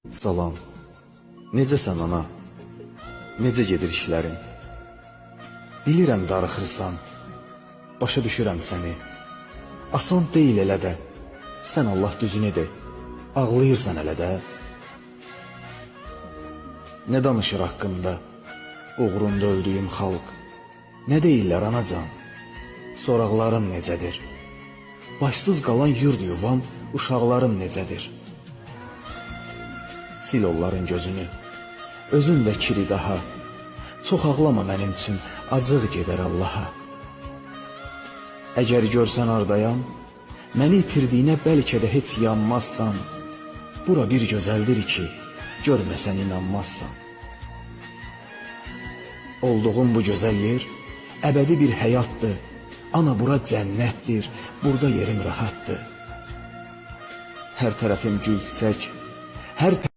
Salam, necəsən ana? Necə gedir işlərin? Bilirəm darıxırsan, başa düşürəm səni. Asan deyil elə də, sən Allah düzünü de, ağlayırsan elə də. Nə danışır haqqında, uğrunda öldüyüm xalq? Nə deyirlər anacan? Soraqlarım necədir? Başsız qalan yurd yuvam, uşaqlarım necədir? Sil onların gözünü, özün də kiri daha. Çox ağlama mənim üçün, acıq gedər Allaha. Əgər görsən ardayam, məni itirdiyinə bəlkə də heç yanmazsan. Bura bir gözəldir ki, görməsən inanmazsan. Olduğum bu gözəl yer, əbədi bir həyatdır. Ana, bura cənnətdir, burada yerim rahatdır. Hər tərəfim gül çiçək, hər